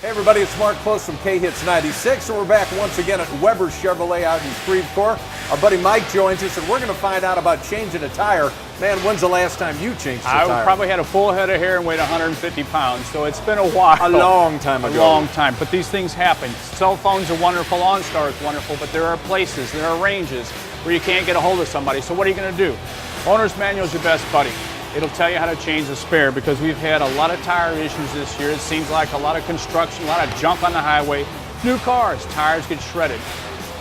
Hey everybody, it's Mark Klose from K-Hits 96, and we're back once again at Weber Chevrolet out in Shreveport. Our buddy Mike joins us, and we're going to find out about changing a tire. Man, when's the last time you changed a tire? I probably had a full head of hair and weighed 150 pounds, so it's been a while. A long time ago. A long time, but these things happen. Cell phones are wonderful, OnStar is wonderful, but there are places, there are ranges where you can't get a hold of somebody, so what are you going to do? Owner's Manual is your best buddy. It'll tell you how to change the spare because we've had a lot of tire issues this year. It seems like a lot of construction, a lot of junk on the highway. New cars, tires get shredded.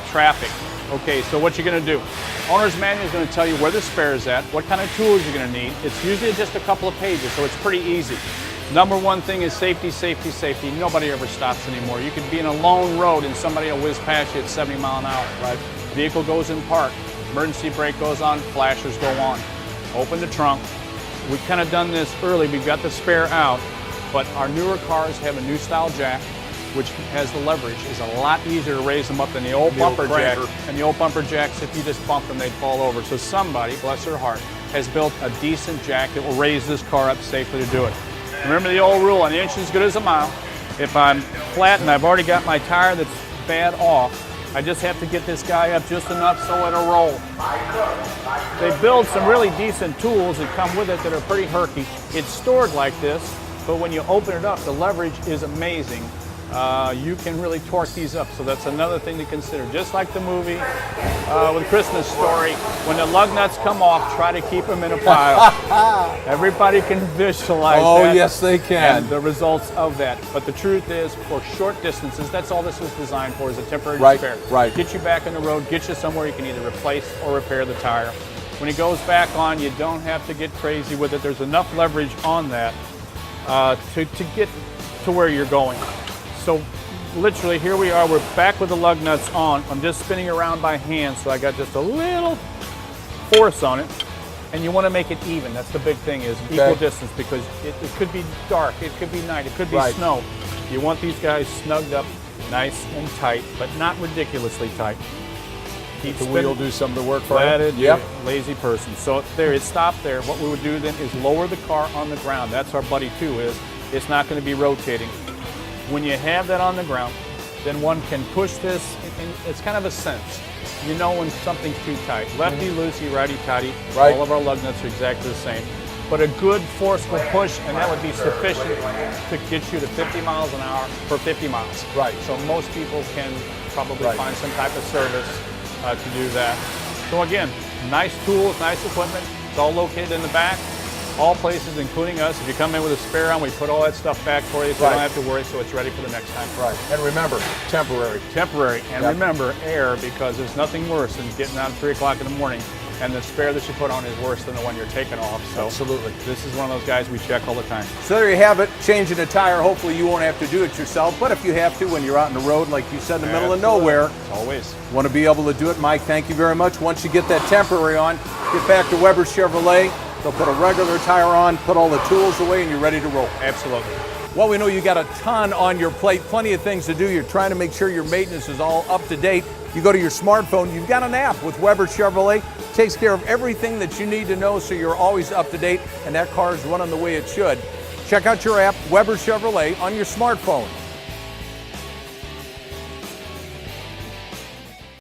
Traffic. Okay, so what you're going to do? Owner's Manual is going to tell you where the spare is at, what kind of tools you're going to need. It's usually just a couple of pages, so it's pretty easy. Number one thing is safety, safety, safety. Nobody ever stops anymore. You could be in a lone road and somebody will whiz past you at 70 miles an hour. Right? Vehicle goes in park, emergency brake goes on, flashers go on. Open the trunk. We've kind of done this early. We've got the spare out, but our newer cars have a new style jack, which has the leverage. It's a lot easier to raise them up than the old bumper jack. And the old bumper jacks, if you just bump them, they'd fall over. So somebody, bless their heart, has built a decent jack that will raise this car up safely to do it. Remember the old rule, an inch is as good as a mile. If I'm flat and I've already got my tire that's bad off, I just have to get this guy up just enough so it'll roll. They build some really decent tools that come with it that are pretty herky. It's stored like this, but when you open it up, the leverage is amazing. You can really torque these up, so that's another thing to consider. Just like the movie with Christmas Story, when the lug nuts come off, try to keep them in a pile. Everybody can visualize that. Oh, yes, they can. And the results of that. But the truth is, for short distances, that's all this was designed for, is a temporary spare. Right. Get you back on the road, get you somewhere you can either replace or repair the tire. When it goes back on, you don't have to get crazy with it. There's enough leverage on that to get to where you're going. So literally here we are, we're back with the lug nuts on. I'm just spinning around by hand, so I got just a little force on it. And you want to make it even. That's the big thing, is equal distance, because it could be dark, it could be night, it could be snow. You want these guys snugged up nice and tight, but not ridiculously tight. Keep the wheel do some of the work for you. Yep. Lazy person. So there, it stopped there. What we would do then is lower the car on the ground. That's our buddy too, is it's not going to be rotating. When you have that on the ground, then one can push this, and it's kind of a sense. You know when something's too tight. Lefty, loosey, righty, tighty. All of our lug nuts are exactly the same. But a good forceful push, and that would be sufficient to get you to 50 miles an hour for 50 miles. Right. So most people can probably find some type of service to do that. So again, nice tools, nice equipment. It's all located in the back. All places, including us. If you come in with a spare on, we put all that stuff back for you, so you don't have to worry, so it's ready for the next time. Right. And remember, temporary. Temporary. And remember, air, because there's nothing worse than getting out at 3 o'clock in the morning and the spare that you put on is worse than the one you're taking off. So absolutely. This is one of those guys we check all the time. So there you have it, changing a tire. Hopefully you won't have to do it yourself, but if you have to when you're out on the road, like you said, in the middle of nowhere, always want to be able to do it. Mike, thank you very much. Once you get that temporary on, get back to Weber Chevrolet. They'll put a regular tire on, put all the tools away, and you're ready to roll. Absolutely. Well, we know you got a ton on your plate, plenty of things to do. You're trying to make sure your maintenance is all up to date. You go to your smartphone, you've got an app with Weber Chevrolet. It takes care of everything that you need to know, so you're always up to date, and that car is running the way it should. Check out your app, Weber Chevrolet, on your smartphone.